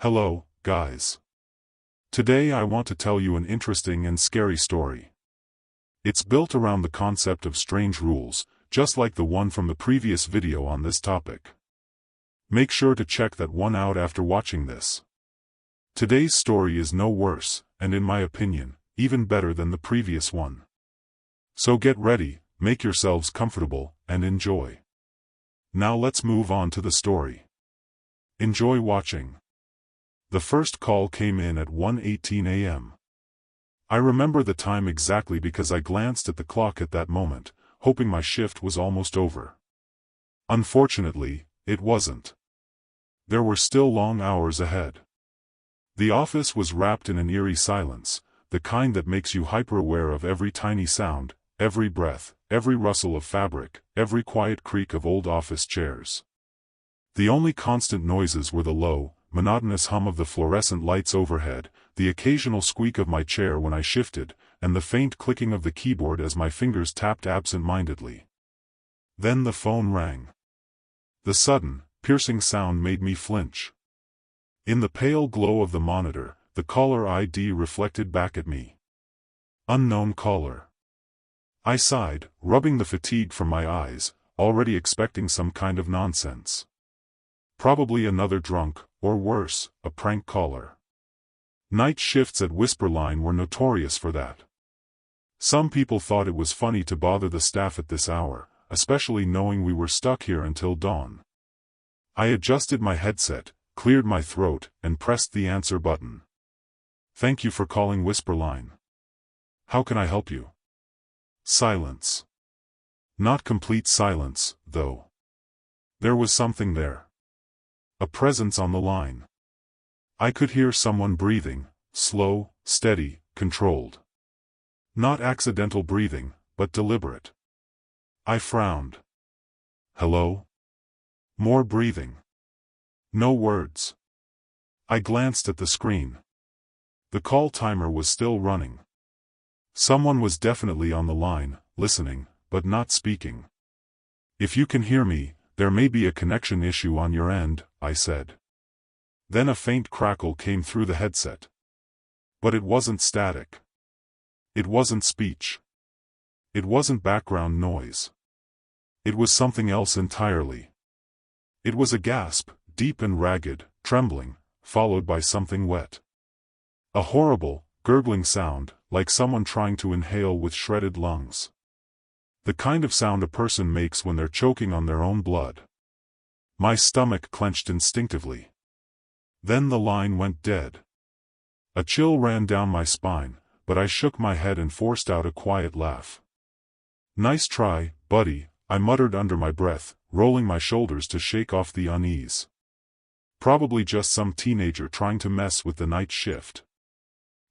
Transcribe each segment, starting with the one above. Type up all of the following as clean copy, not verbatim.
Hello, guys. Today I want to tell you an interesting and scary story. It's built around the concept of strange rules, just like the one from the previous video on this topic. Make sure to check that one out after watching this. Today's story is no worse, and in my opinion, even better than the previous one. So get ready, make yourselves comfortable, and enjoy. Now let's move on to the story. Enjoy watching. The first call came in at 1:18 a.m. I remember the time exactly because I glanced at the clock at that moment, hoping my shift was almost over. Unfortunately, it wasn't. There were still long hours ahead. The office was wrapped in an eerie silence, the kind that makes you hyper-aware of every tiny sound, every breath, every rustle of fabric, every quiet creak of old office chairs. The only constant noises were the low, monotonous hum of the fluorescent lights overhead, the occasional squeak of my chair when I shifted, and the faint clicking of the keyboard as my fingers tapped absent-mindedly. Then the phone rang. The sudden, piercing sound made me flinch. In the pale glow of the monitor, the caller ID reflected back at me. Unknown caller. I sighed, rubbing the fatigue from my eyes, already expecting some kind of nonsense. Probably another drunk, or worse, a prank caller. Night shifts at Whisperline were notorious for that. Some people thought it was funny to bother the staff at this hour, especially knowing we were stuck here until dawn. I adjusted my headset, cleared my throat, and pressed the answer button. Thank you for calling Whisperline. How can I help you? Silence. Not complete silence, though. There was something there. A presence on the line. I could hear someone breathing, slow, steady, controlled. Not accidental breathing, but deliberate. I frowned. Hello? More breathing. No words. I glanced at the screen. The call timer was still running. Someone was definitely on the line, listening, but not speaking. If you can hear me, there may be a connection issue on your end, I said. Then a faint crackle came through the headset. But it wasn't static. It wasn't speech. It wasn't background noise. It was something else entirely. It was a gasp, deep and ragged, trembling, followed by something wet. A horrible, gurgling sound, like someone trying to inhale with shredded lungs. The kind of sound a person makes when they're choking on their own blood. My stomach clenched instinctively. Then the line went dead. A chill ran down my spine, but I shook my head and forced out a quiet laugh. Nice try, buddy, I muttered under my breath, rolling my shoulders to shake off the unease. Probably just some teenager trying to mess with the night shift.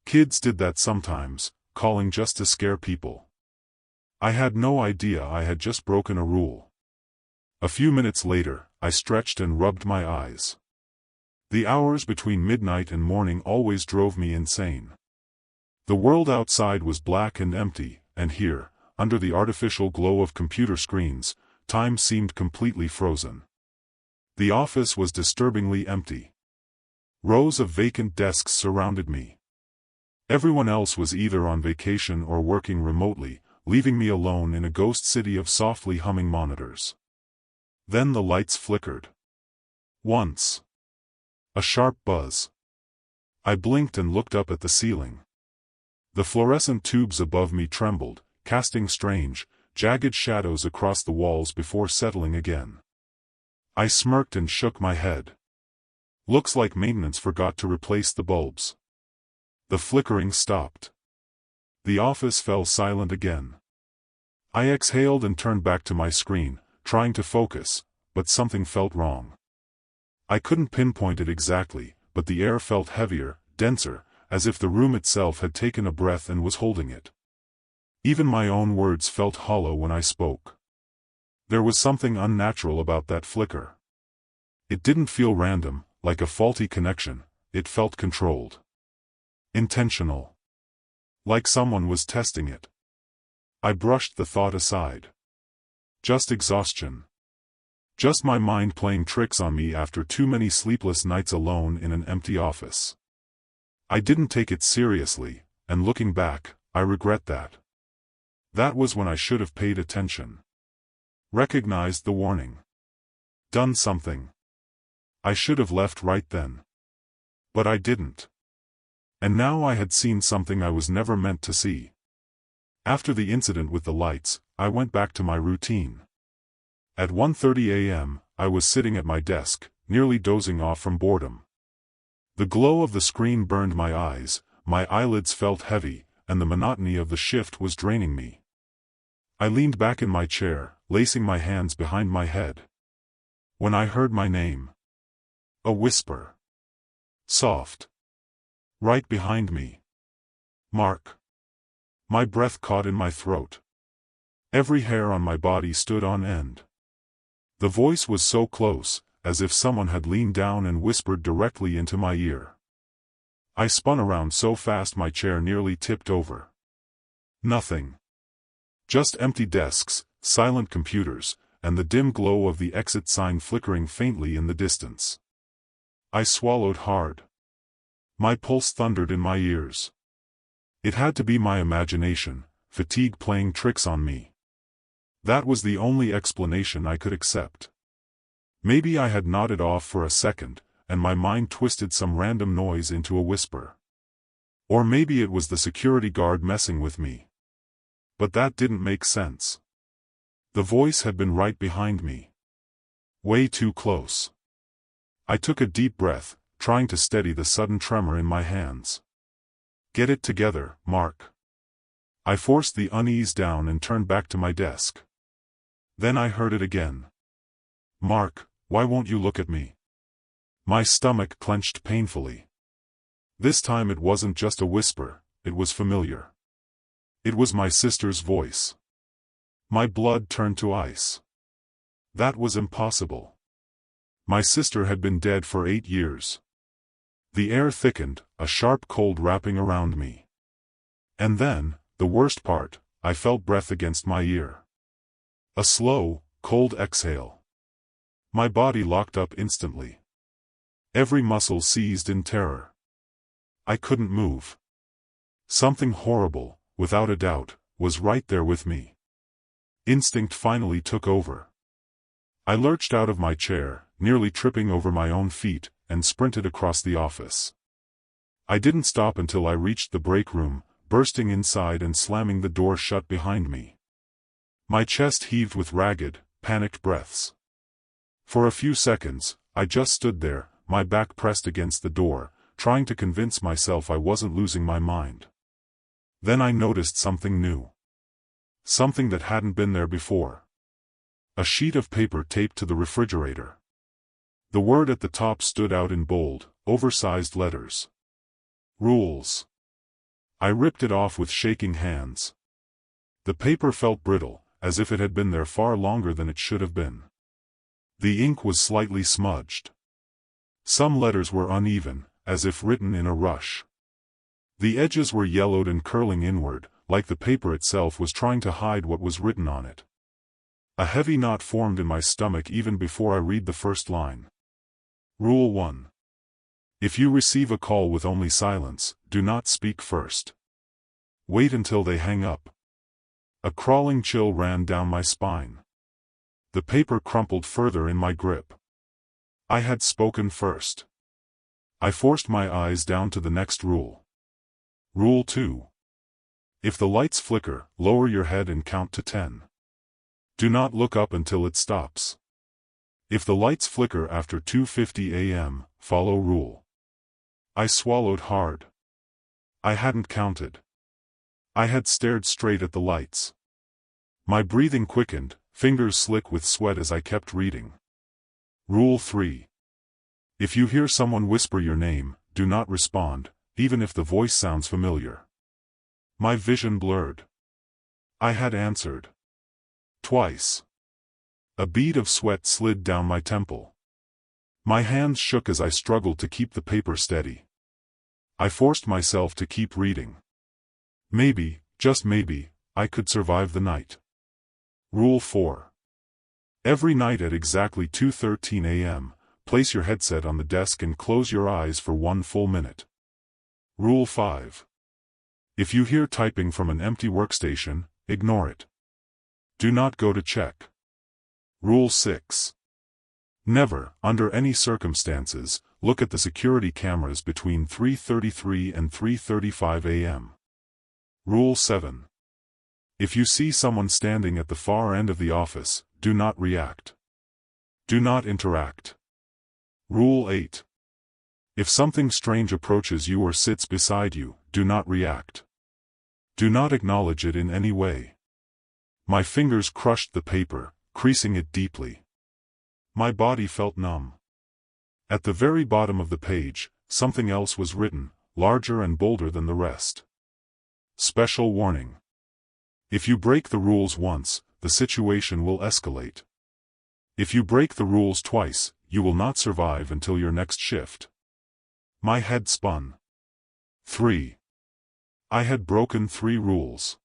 Kids did that sometimes, calling just to scare people. I had no idea I had just broken a rule. A few minutes later, I stretched and rubbed my eyes. The hours between midnight and morning always drove me insane. The world outside was black and empty, and here, under the artificial glow of computer screens, time seemed completely frozen. The office was disturbingly empty. Rows of vacant desks surrounded me. Everyone else was either on vacation or working remotely, leaving me alone in a ghost city of softly humming monitors. Then the lights flickered. Once. A sharp buzz. I blinked and looked up at the ceiling. The fluorescent tubes above me trembled, casting strange, jagged shadows across the walls before settling again. I smirked and shook my head. Looks like maintenance forgot to replace the bulbs. The flickering stopped. The office fell silent again. I exhaled and turned back to my screen, trying to focus, but something felt wrong. I couldn't pinpoint it exactly, but the air felt heavier, denser, as if the room itself had taken a breath and was holding it. Even my own words felt hollow when I spoke. There was something unnatural about that flicker. It didn't feel random, like a faulty connection, it felt controlled. Intentional. Like someone was testing it. I brushed the thought aside. Just exhaustion. Just my mind playing tricks on me after too many sleepless nights alone in an empty office. I didn't take it seriously, and looking back, I regret that. That was when I should have paid attention. Recognized the warning. Done something. I should have left right then. But I didn't. And now I had seen something I was never meant to see. After the incident with the lights, I went back to my routine. At 1:30 a.m., I was sitting at my desk, nearly dozing off from boredom. The glow of the screen burned my eyes, my eyelids felt heavy, and the monotony of the shift was draining me. I leaned back in my chair, lacing my hands behind my head. When I heard my name. A whisper. Soft. Right behind me. Mark. My breath caught in my throat. Every hair on my body stood on end. The voice was so close, as if someone had leaned down and whispered directly into my ear. I spun around so fast my chair nearly tipped over. Nothing. Just empty desks, silent computers, and the dim glow of the exit sign flickering faintly in the distance. I swallowed hard. My pulse thundered in my ears. It had to be my imagination, fatigue playing tricks on me. That was the only explanation I could accept. Maybe I had nodded off for a second, and my mind twisted some random noise into a whisper. Or maybe it was the security guard messing with me. But that didn't make sense. The voice had been right behind me. Way too close. I took a deep breath, trying to steady the sudden tremor in my hands. Get it together, Mark. I forced the unease down and turned back to my desk. Then I heard it again. Mark, why won't you look at me? My stomach clenched painfully. This time it wasn't just a whisper, it was familiar. It was my sister's voice. My blood turned to ice. That was impossible. My sister had been dead for 8 years. The air thickened, a sharp cold wrapping around me. And then, the worst part, I felt breath against my ear. A slow, cold exhale. My body locked up instantly. Every muscle seized in terror. I couldn't move. Something horrible, without a doubt, was right there with me. Instinct finally took over. I lurched out of my chair, nearly tripping over my own feet, and sprinted across the office. I didn't stop until I reached the break room, bursting inside and slamming the door shut behind me. My chest heaved with ragged, panicked breaths. For a few seconds, I just stood there, my back pressed against the door, trying to convince myself I wasn't losing my mind. Then I noticed something new. Something that hadn't been there before. A sheet of paper taped to the refrigerator. The word at the top stood out in bold, oversized letters. Rules. I ripped it off with shaking hands. The paper felt brittle, as if it had been there far longer than it should have been. The ink was slightly smudged. Some letters were uneven, as if written in a rush. The edges were yellowed and curling inward, like the paper itself was trying to hide what was written on it. A heavy knot formed in my stomach even before I read the first line. Rule 1. If you receive a call with only silence, do not speak first. Wait until they hang up. A crawling chill ran down my spine. The paper crumpled further in my grip. I had spoken first. I forced my eyes down to the next rule. Rule 2. If the lights flicker, lower your head and count to 10. Do not look up until it stops. If the lights flicker after 2:50 a.m., follow rule. I swallowed hard. I hadn't counted. I had stared straight at the lights. My breathing quickened, fingers slick with sweat as I kept reading. Rule 3. If you hear someone whisper your name, do not respond, even if the voice sounds familiar. My vision blurred. I had answered. Twice. A bead of sweat slid down my temple. My hands shook as I struggled to keep the paper steady. I forced myself to keep reading. Maybe, just maybe, I could survive the night. Rule 4. Every night at exactly 2:13 a.m., place your headset on the desk and close your eyes for 1 full minute. Rule 5. If you hear typing from an empty workstation, ignore it. Do not go to check. Rule 6. Never, under any circumstances, look at the security cameras between 3:33 and 3:35 a.m. Rule 7. If you see someone standing at the far end of the office, do not react. Do not interact. Rule 8. If something strange approaches you or sits beside you, do not react. Do not acknowledge it in any way. My fingers crushed the paper, creasing it deeply. My body felt numb. At the very bottom of the page, something else was written, larger and bolder than the rest. Special warning. If you break the rules once, the situation will escalate. If you break the rules twice, you will not survive until your next shift. My head spun. 3. I had broken 3 rules.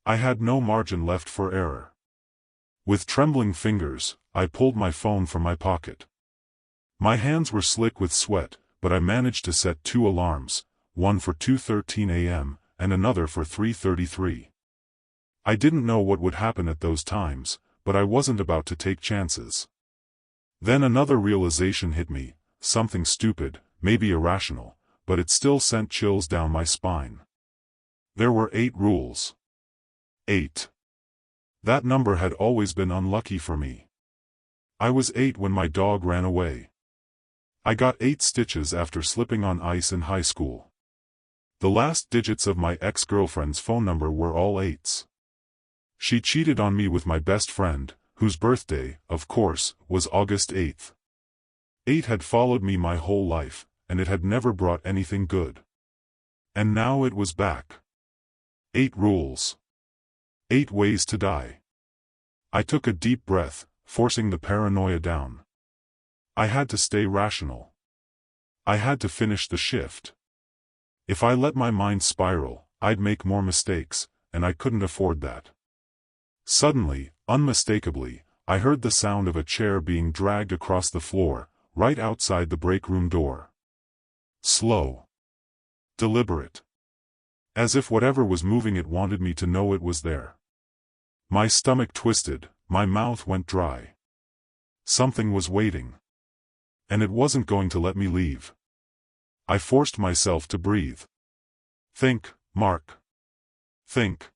I had no margin left for error. With trembling fingers, I pulled my phone from my pocket. My hands were slick with sweat, but I managed to set 2 alarms, one for 2:13 a.m. and another for 3:33. I didn't know what would happen at those times, but I wasn't about to take chances. Then another realization hit me, something stupid, maybe irrational, but it still sent chills down my spine. There were 8 rules. 8. That number had always been unlucky for me. I was 8 when my dog ran away. I got 8 stitches after slipping on ice in high school. The last digits of my ex-girlfriend's phone number were all 8s. She cheated on me with my best friend, whose birthday, of course, was August 8th. 8 had followed me my whole life, and it had never brought anything good. And now it was back. 8 rules. 8 ways to die. I took a deep breath, forcing the paranoia down. I had to stay rational. I had to finish the shift. If I let my mind spiral, I'd make more mistakes, and I couldn't afford that. Suddenly, unmistakably, I heard the sound of a chair being dragged across the floor, right outside the break room door. Slow. Deliberate. As if whatever was moving it wanted me to know it was there. My stomach twisted, my mouth went dry. Something was waiting. And it wasn't going to let me leave. I forced myself to breathe. Think, Mark. Think.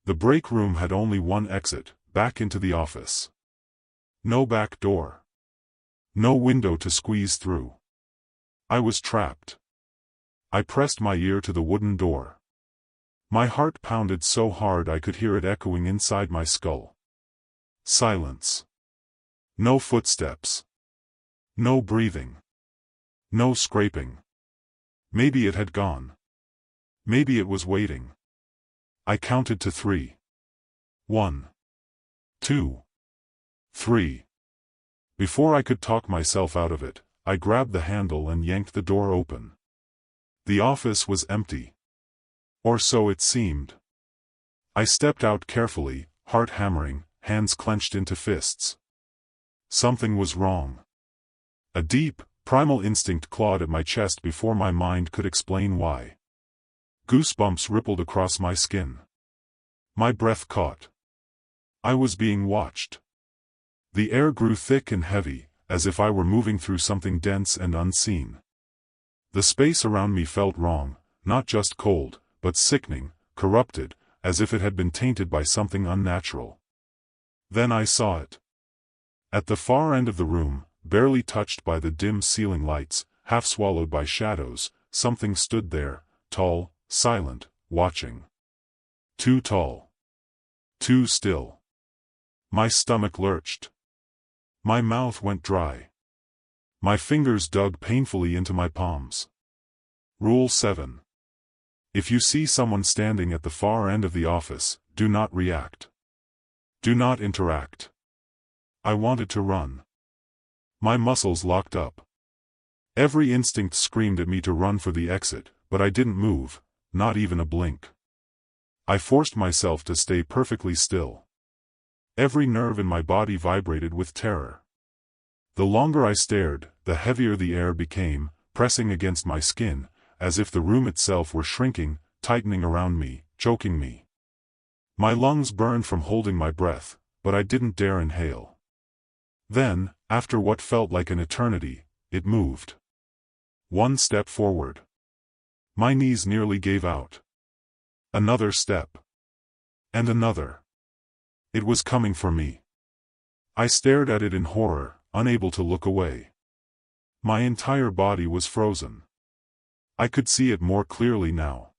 The break room had only one exit, back into the office. No back door. No window to squeeze through. I was trapped. I pressed my ear to the wooden door. My heart pounded so hard I could hear it echoing inside my skull. Silence. No footsteps. No breathing. No scraping. Maybe it had gone. Maybe it was waiting. I counted to 3. 1. 2. 3. Before I could talk myself out of it, I grabbed the handle and yanked the door open. The office was empty. Or so it seemed. I stepped out carefully, heart hammering, hands clenched into fists. Something was wrong. A deep, primal instinct clawed at my chest before my mind could explain why. Goosebumps rippled across my skin. My breath caught. I was being watched. The air grew thick and heavy, as if I were moving through something dense and unseen. The space around me felt wrong, not just cold, but sickening, corrupted, as if it had been tainted by something unnatural. Then I saw it. At the far end of the room, barely touched by the dim ceiling lights, half swallowed by shadows, something stood there, tall, silent, watching. Too tall. Too still. My stomach lurched. My mouth went dry. My fingers dug painfully into my palms. Rule 7. If you see someone standing at the far end of the office, do not react. Do not interact. I wanted to run. My muscles locked up. Every instinct screamed at me to run for the exit, but I didn't move, not even a blink. I forced myself to stay perfectly still. Every nerve in my body vibrated with terror. The longer I stared, the heavier the air became, pressing against my skin, as if the room itself were shrinking, tightening around me, choking me. My lungs burned from holding my breath, but I didn't dare inhale. Then, after what felt like an eternity, it moved. One step forward. My knees nearly gave out. Another step. And another. It was coming for me. I stared at it in horror, unable to look away. My entire body was frozen. I could see it more clearly now.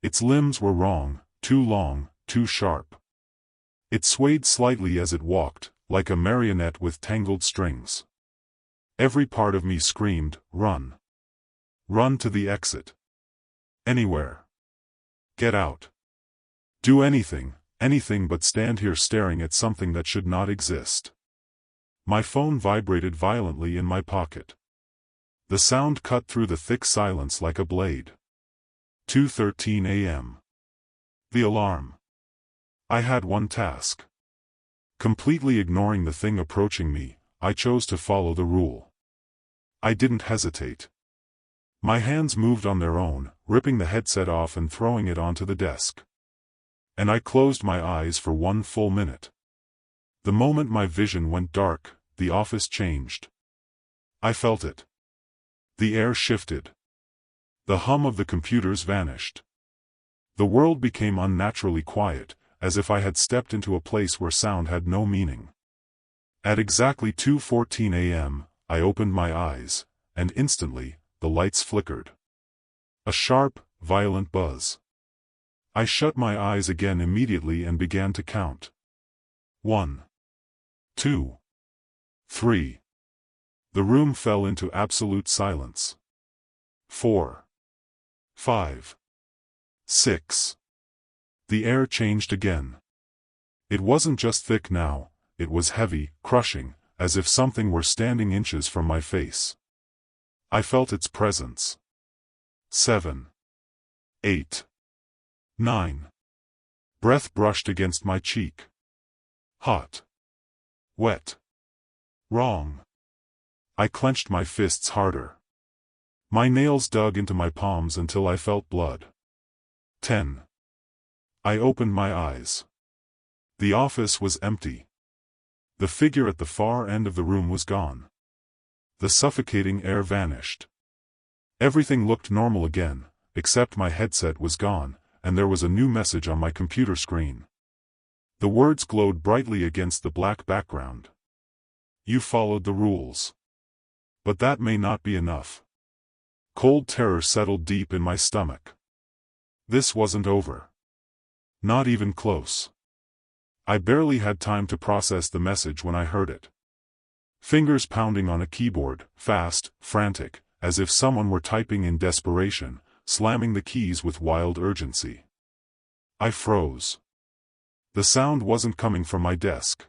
Its limbs were wrong, too long, too sharp. It swayed slightly as it walked, like a marionette with tangled strings. Every part of me screamed, "Run! Run to the exit! Anywhere! Get out! Do anything, anything but stand here staring at something that should not exist." My phone vibrated violently in my pocket. The sound cut through the thick silence like a blade. 2:13 a.m. The alarm. I had one task. Completely ignoring the thing approaching me, I chose to follow the rule. I didn't hesitate. My hands moved on their own, ripping the headset off and throwing it onto the desk. And I closed my eyes for 1 full minute. The moment my vision went dark, the office changed. I felt it. The air shifted. The hum of the computers vanished. The world became unnaturally quiet, as if I had stepped into a place where sound had no meaning. At exactly 2:14 a.m., I opened my eyes, and instantly, the lights flickered. A sharp, violent buzz. I shut my eyes again immediately and began to count. 1, 2, 3. The room fell into absolute silence. 4, 5, 6. The air changed again. It wasn't just thick now, it was heavy, crushing, as if something were standing inches from my face. I felt its presence. 7, 8, 9. Breath brushed against my cheek. Hot. Wet. Wrong. I clenched my fists harder. My nails dug into my palms until I felt blood. 10. I opened my eyes. The office was empty. The figure at the far end of the room was gone. The suffocating air vanished. Everything looked normal again, except my headset was gone, and there was a new message on my computer screen. The words glowed brightly against the black background. You followed the rules. But that may not be enough. Cold terror settled deep in my stomach. This wasn't over. Not even close. I barely had time to process the message when I heard it. Fingers pounding on a keyboard, fast, frantic, as if someone were typing in desperation, slamming the keys with wild urgency. I froze. The sound wasn't coming from my desk.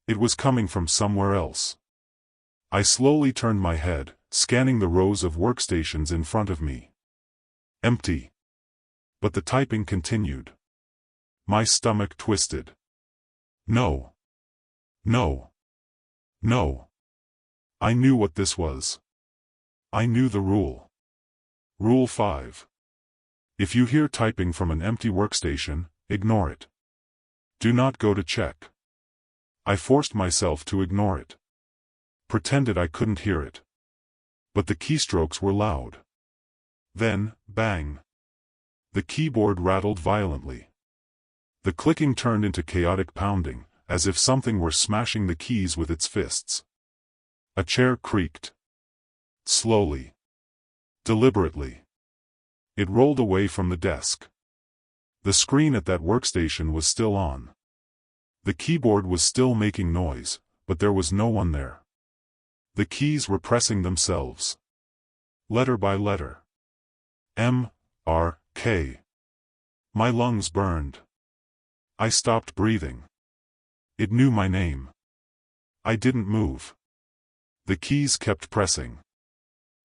It was coming from somewhere else. I slowly turned my head, scanning the rows of workstations in front of me. Empty. But the typing continued. My stomach twisted. No. No. No. I knew what this was. I knew the rule. Rule 5. If you hear typing from an empty workstation, ignore it. Do not go to check. I forced myself to ignore it. Pretended I couldn't hear it. But the keystrokes were loud. Then, bang. The keyboard rattled violently. The clicking turned into chaotic pounding, as if something were smashing the keys with its fists. A chair creaked. Slowly. Deliberately. It rolled away from the desk. The screen at that workstation was still on. The keyboard was still making noise, but there was no one there. The keys were pressing themselves. Letter by letter. M, R, K. My lungs burned. I stopped breathing. It knew my name. I didn't move. The keys kept pressing.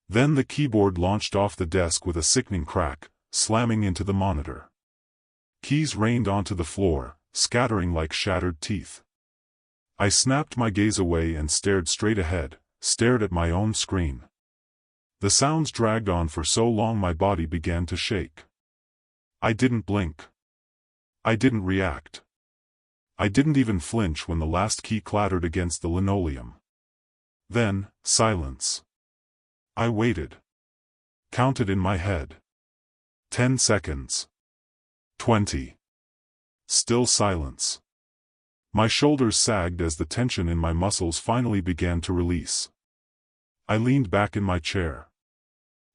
Then the keyboard launched off the desk with a sickening crack, slamming into the monitor. Keys rained onto the floor, scattering like shattered teeth. I snapped my gaze away and stared straight ahead, stared at my own screen. The sounds dragged on for so long my body began to shake. I didn't blink. I didn't react. I didn't even flinch when the last key clattered against the linoleum. Then, silence. I waited. Counted in my head. 10 seconds. 20. Still silence. My shoulders sagged as the tension in my muscles finally began to release. I leaned back in my chair.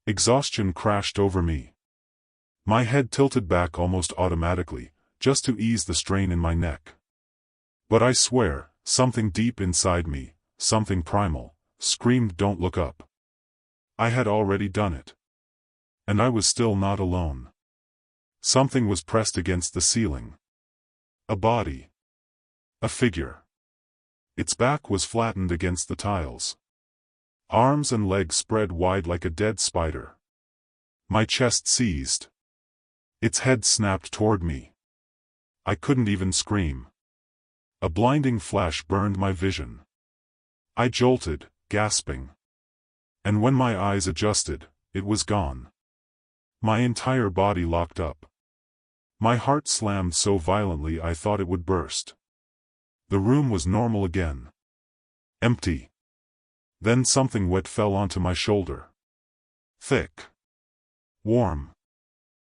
Exhaustion crashed over me. My head tilted back almost automatically, just to ease the strain in my neck. But I swear, something deep inside me, something primal, screamed, "Don't look up." I had already done it. And I was still not alone. Something was pressed against the ceiling. A body. A figure. Its back was flattened against the tiles. Arms and legs spread wide like a dead spider. My chest seized. Its head snapped toward me. I couldn't even scream. A blinding flash burned my vision. I jolted, gasping. And when my eyes adjusted, it was gone. My entire body locked up. My heart slammed so violently I thought it would burst. The room was normal again. Empty. Then something wet fell onto my shoulder. Thick. Warm.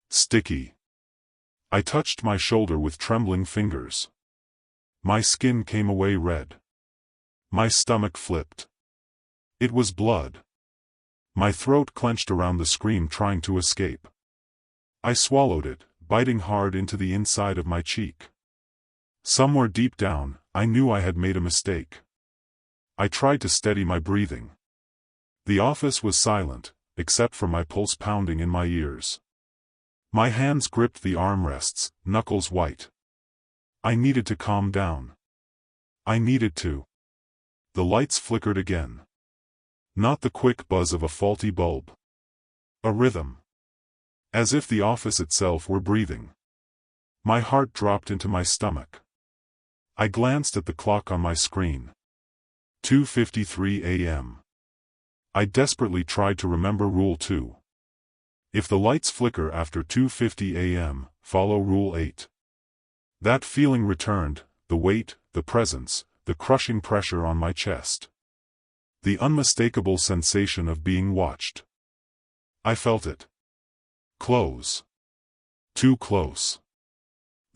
Sticky. I touched my shoulder with trembling fingers. My skin came away red. My stomach flipped. It was blood. My throat clenched around the scream, trying to escape. I swallowed it, biting hard into the inside of my cheek. Somewhere deep down, I knew I had made a mistake. I tried to steady my breathing. The office was silent, except for my pulse pounding in my ears. My hands gripped the armrests, knuckles white. I needed to calm down. I needed to. The lights flickered again. Not the quick buzz of a faulty bulb. A rhythm. As if the office itself were breathing. My heart dropped into my stomach. I glanced at the clock on my screen. 2:53 a.m. I desperately tried to remember Rule 2. If the lights flicker after 2:50 a.m., follow Rule 8. That feeling returned, the weight, the presence, the crushing pressure on my chest. The unmistakable sensation of being watched. I felt it. Close. Too close.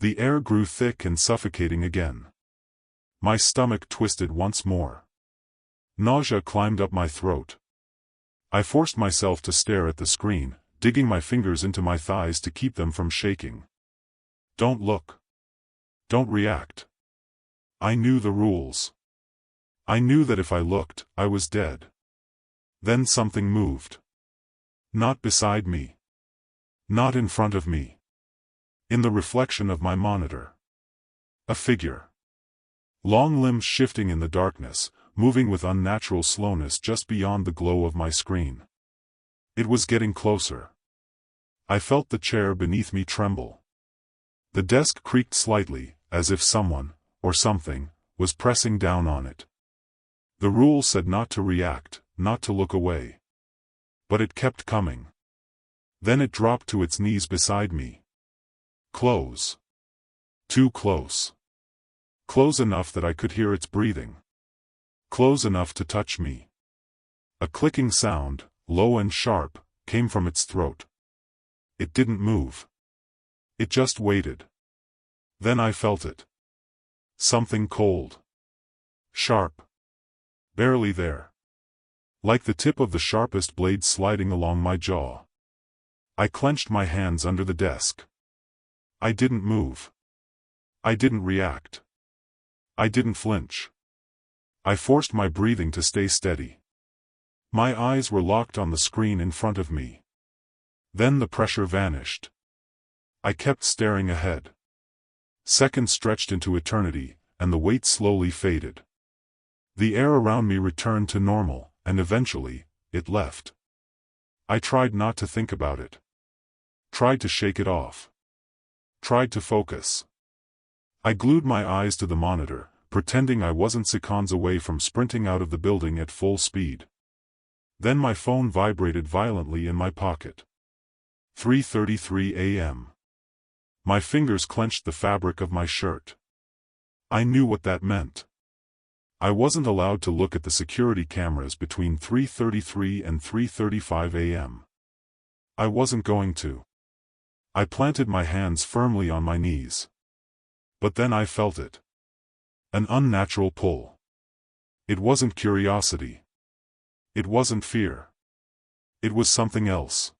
The air grew thick and suffocating again. My stomach twisted once more. Nausea climbed up my throat. I forced myself to stare at the screen, digging my fingers into my thighs to keep them from shaking. Don't look. Don't react. I knew the rules. I knew that if I looked, I was dead. Then something moved. Not beside me. Not in front of me. In the reflection of my monitor. A figure. Long limbs shifting in the darkness, moving with unnatural slowness just beyond the glow of my screen. It was getting closer. I felt the chair beneath me tremble. The desk creaked slightly, as if someone, or something, was pressing down on it. The rule said not to react, not to look away. But it kept coming. Then it dropped to its knees beside me. Close. Too close. Close enough that I could hear its breathing. Close enough to touch me. A clicking sound, low and sharp, came from its throat. It didn't move. It just waited. Then I felt it. Something cold. Sharp. Barely there. Like the tip of the sharpest blade sliding along my jaw. I clenched my hands under the desk. I didn't move. I didn't react. I didn't flinch. I forced my breathing to stay steady. My eyes were locked on the screen in front of me. Then the pressure vanished. I kept staring ahead. Seconds stretched into eternity, and the weight slowly faded. The air around me returned to normal, and eventually, it left. I tried not to think about it. Tried to shake it off. Tried to focus. I glued my eyes to the monitor, pretending I wasn't seconds away from sprinting out of the building at full speed. Then my phone vibrated violently in my pocket. 3:33 a.m. My fingers clenched the fabric of my shirt. I knew what that meant. I wasn't allowed to look at the security cameras between 3:33 and 3:35 a.m. I wasn't going to. I planted my hands firmly on my knees. But then I felt it. An unnatural pull. It wasn't curiosity. It wasn't fear. It was something else.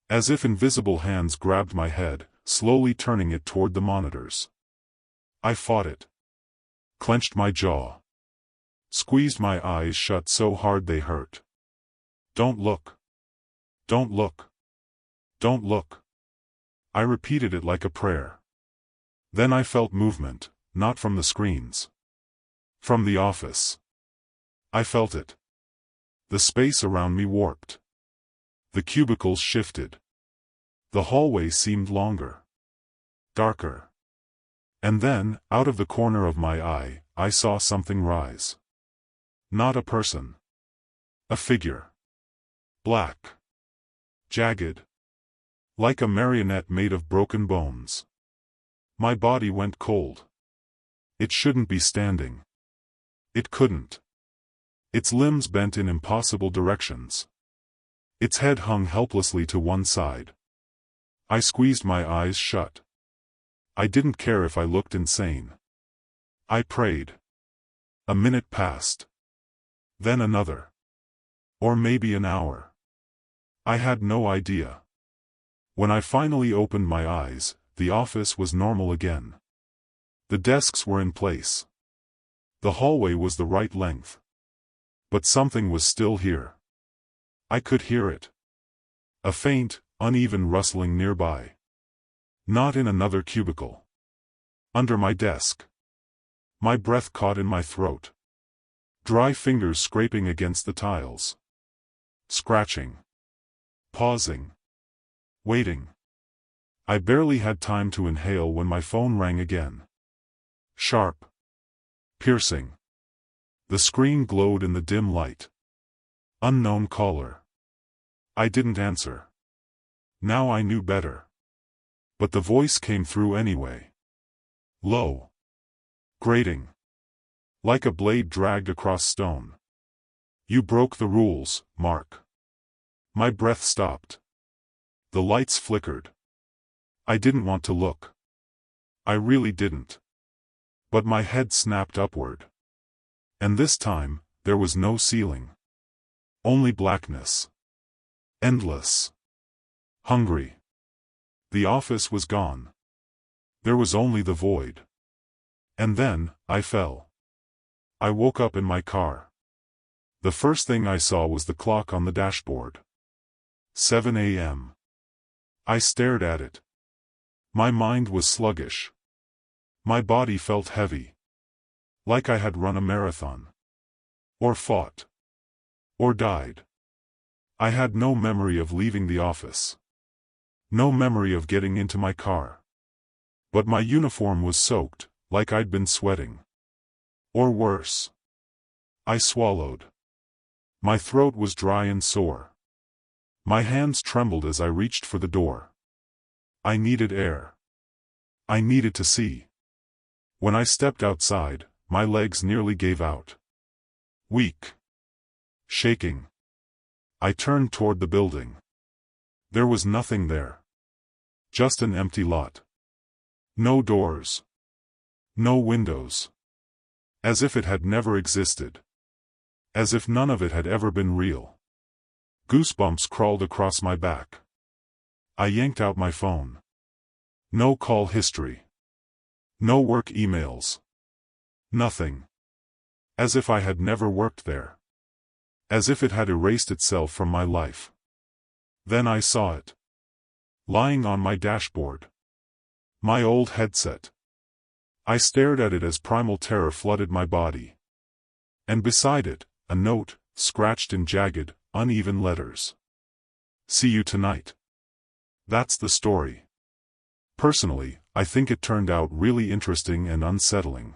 As if invisible hands grabbed my head, slowly turning it toward the monitors. I fought it. Clenched my jaw. Squeezed my eyes shut so hard they hurt. Don't look. Don't look. Don't look. I repeated it like a prayer. Then I felt movement, not from the screens. From the office. I felt it. The space around me warped. The cubicles shifted. The hallway seemed longer. Darker. And then, out of the corner of my eye, I saw something rise. Not a person. A figure. Black. Jagged. Like a marionette made of broken bones. My body went cold. It shouldn't be standing. It couldn't. Its limbs bent in impossible directions. Its head hung helplessly to one side. I squeezed my eyes shut. I didn't care if I looked insane. I prayed. A minute passed. Then another. Or maybe an hour. I had no idea. When I finally opened my eyes, the office was normal again. The desks were in place. The hallway was the right length. But something was still here. I could hear it. A faint, uneven rustling nearby. Not in another cubicle. Under my desk. My breath caught in my throat. Dry fingers scraping against the tiles. Scratching. Pausing. Waiting. I barely had time to inhale when my phone rang again. Sharp. Piercing. The screen glowed in the dim light. Unknown caller. I didn't answer. Now I knew better. But the voice came through anyway. Low. Grating. Like a blade dragged across stone. You broke the rules, Mark. My breath stopped. The lights flickered. I didn't want to look. I really didn't. But my head snapped upward. And this time, there was no ceiling. Only blackness. Endless. Hungry. The office was gone. There was only the void. And then, I fell. I woke up in my car. The first thing I saw was the clock on the dashboard. 7 a.m. I stared at it. My mind was sluggish. My body felt heavy. Like I had run a marathon. Or fought. Or died. I had no memory of leaving the office. No memory of getting into my car. But my uniform was soaked, like I'd been sweating. Or worse. I swallowed. My throat was dry and sore. My hands trembled as I reached for the door. I needed air. I needed to see. When I stepped outside, my legs nearly gave out. Weak. Shaking. I turned toward the building. There was nothing there. Just an empty lot. No doors. No windows. As if it had never existed. As if none of it had ever been real. Goosebumps crawled across my back. I yanked out my phone. No call history. No work emails. Nothing. As if I had never worked there. As if it had erased itself from my life. Then I saw it. Lying on my dashboard. My old headset. I stared at it as primal terror flooded my body. And beside it, a note, scratched in jagged, uneven letters. See you tonight. That's the story. Personally, I think it turned out really interesting and unsettling.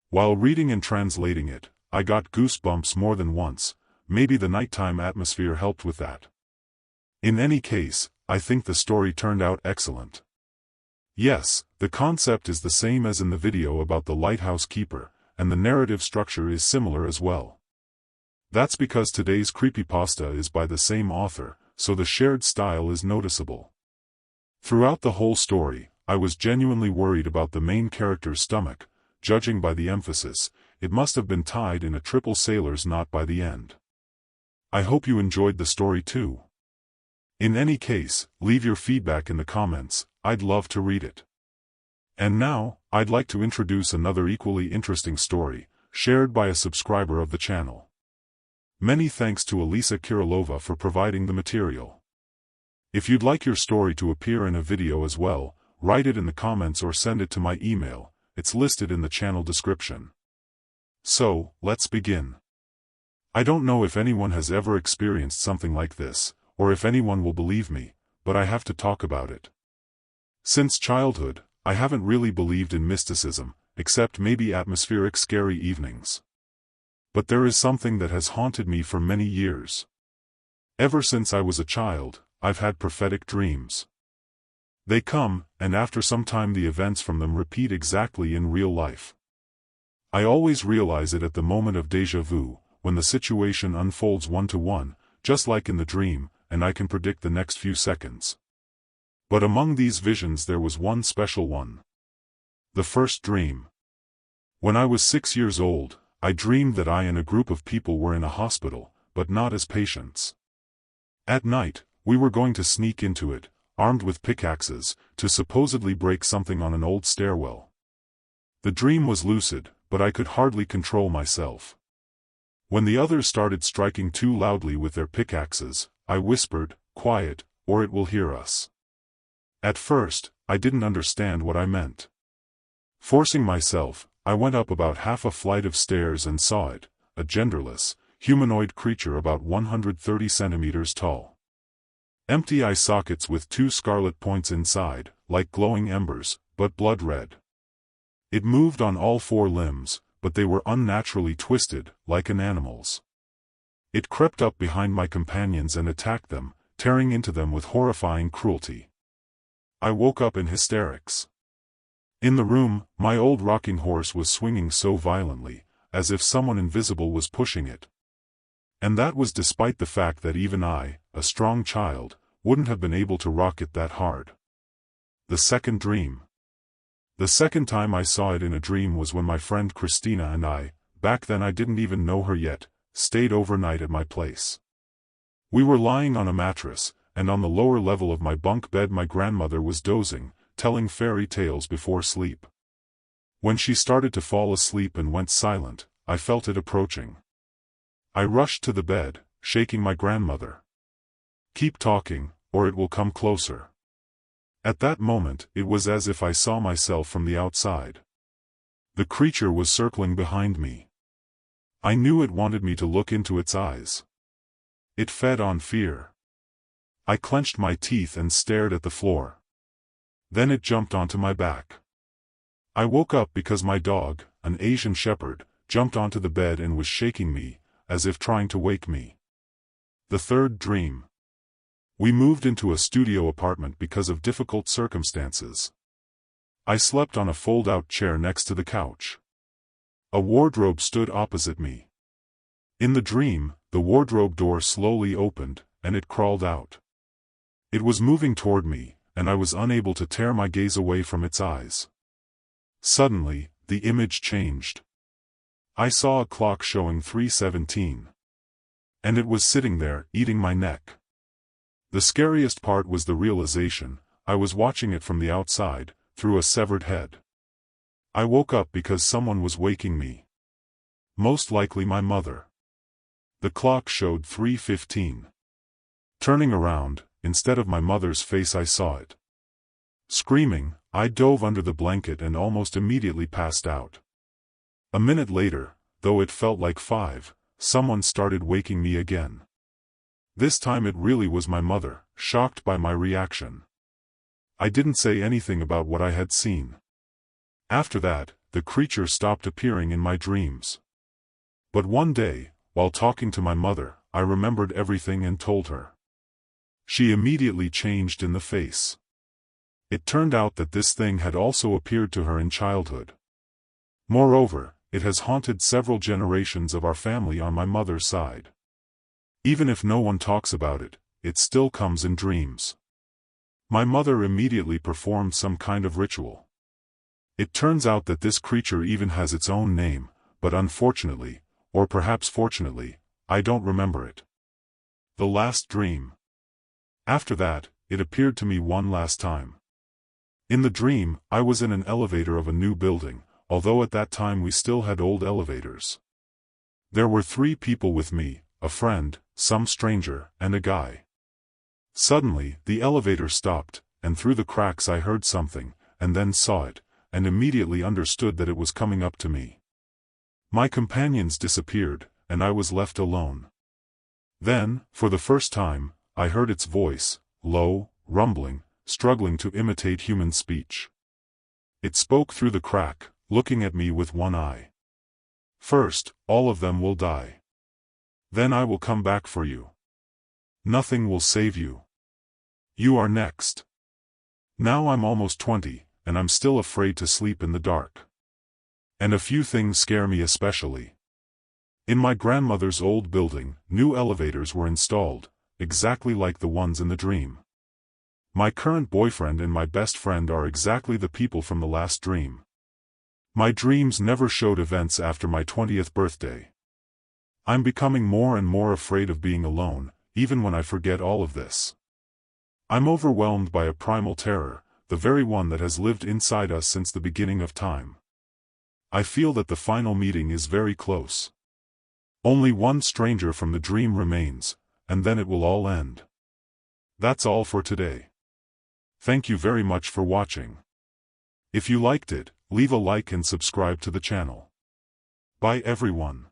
While reading and translating it, I got goosebumps more than once. Maybe the nighttime atmosphere helped with that. In any case, I think the story turned out excellent. Yes, the concept is the same as in the video about the lighthouse keeper, and the narrative structure is similar as well. That's because today's creepypasta is by the same author, so the shared style is noticeable. Throughout the whole story, I was genuinely worried about the main character's stomach. Judging by the emphasis, it must have been tied in a triple sailor's knot by the end. I hope you enjoyed the story too. In any case, leave your feedback in the comments, I'd love to read it. And now, I'd like to introduce another equally interesting story, shared by a subscriber of the channel. Many thanks to Elisa Kirilova for providing the material. If you'd like your story to appear in a video as well, write it in the comments or send it to my email, it's listed in the channel description. So, let's begin. I don't know if anyone has ever experienced something like this, or if anyone will believe me, but I have to talk about it. Since childhood, I haven't really believed in mysticism, except maybe atmospheric scary evenings. But there is something that has haunted me for many years. Ever since I was a child, I've had prophetic dreams. They come, and after some time the events from them repeat exactly in real life. I always realize it at the moment of déjà vu, when the situation unfolds one-to-one, just like in the dream, and I can predict the next few seconds. But among these visions there was one special one. The first dream. When I was 6 years old, I dreamed that I and a group of people were in a hospital, but not as patients. At night, we were going to sneak into it, armed with pickaxes, to supposedly break something on an old stairwell. The dream was lucid, but I could hardly control myself. When the others started striking too loudly with their pickaxes, I whispered, "Quiet, or it will hear us." At first, I didn't understand what I meant. Forcing myself, I went up about half a flight of stairs and saw it, a genderless, humanoid creature about 130 centimeters tall. Empty eye sockets with 2 scarlet points inside, like glowing embers, but blood red. It moved on all 4 limbs, but they were unnaturally twisted, like an animal's. It crept up behind my companions and attacked them, tearing into them with horrifying cruelty. I woke up in hysterics. In the room, my old rocking horse was swinging so violently, as if someone invisible was pushing it. And that was despite the fact that even I, a strong child, wouldn't have been able to rock it that hard. The second dream. The second time I saw it in a dream was when my friend Christina and I, back then I didn't even know her yet, stayed overnight at my place. We were lying on a mattress, and on the lower level of my bunk bed my grandmother was dozing, telling fairy tales before sleep. When she started to fall asleep and went silent, I felt it approaching. I rushed to the bed, shaking my grandmother. "Keep talking, or it will come closer." At that moment, it was as if I saw myself from the outside. The creature was circling behind me. I knew it wanted me to look into its eyes. It fed on fear. I clenched my teeth and stared at the floor. Then it jumped onto my back. I woke up because my dog, an Asian shepherd, jumped onto the bed and was shaking me, as if trying to wake me. The third dream. We moved into a studio apartment because of difficult circumstances. I slept on a fold-out chair next to the couch. A wardrobe stood opposite me. In the dream, the wardrobe door slowly opened, and it crawled out. It was moving toward me, and I was unable to tear my gaze away from its eyes. Suddenly, the image changed. I saw a clock showing 3:17. And it was sitting there, eating my neck. The scariest part was the realization, I was watching it from the outside, through a severed head. I woke up because someone was waking me. Most likely my mother. The clock showed 3:15. Turning around, instead of my mother's face I saw it. Screaming, I dove under the blanket and almost immediately passed out. A minute later, though it felt like 5, someone started waking me again. This time it really was my mother, shocked by my reaction. I didn't say anything about what I had seen. After that, the creature stopped appearing in my dreams. But one day, while talking to my mother, I remembered everything and told her. She immediately changed in the face. It turned out that this thing had also appeared to her in childhood. Moreover, it has haunted several generations of our family on my mother's side. Even if no one talks about it, it still comes in dreams. My mother immediately performed some kind of ritual. It turns out that this creature even has its own name, but unfortunately, or perhaps fortunately, I don't remember it. The last dream. After that, it appeared to me one last time. In the dream, I was in an elevator of a new building, although at that time we still had old elevators. There were 3 people with me, a friend, some stranger, and a guy. Suddenly, the elevator stopped, and through the cracks I heard something, and then saw it, and immediately understood that it was coming up to me. My companions disappeared, and I was left alone. Then, for the first time, I heard its voice, low, rumbling, struggling to imitate human speech. It spoke through the crack, looking at me with one eye. "First, all of them will die. Then I will come back for you. Nothing will save you. You are next. Now I'm almost 20, and I'm still afraid to sleep in the dark. And a few things scare me especially. In my grandmother's old building, new elevators were installed, exactly like the ones in the dream. My current boyfriend and my best friend are exactly the people from the last dream. My dreams never showed events after my 20th birthday. I'm becoming more and more afraid of being alone, even when I forget all of this. I'm overwhelmed by a primal terror, the very one that has lived inside us since the beginning of time. I feel that the final meeting is very close. Only one stranger from the dream remains, and then it will all end. That's all for today. Thank you very much for watching. If you liked it, leave a like and subscribe to the channel. Bye everyone.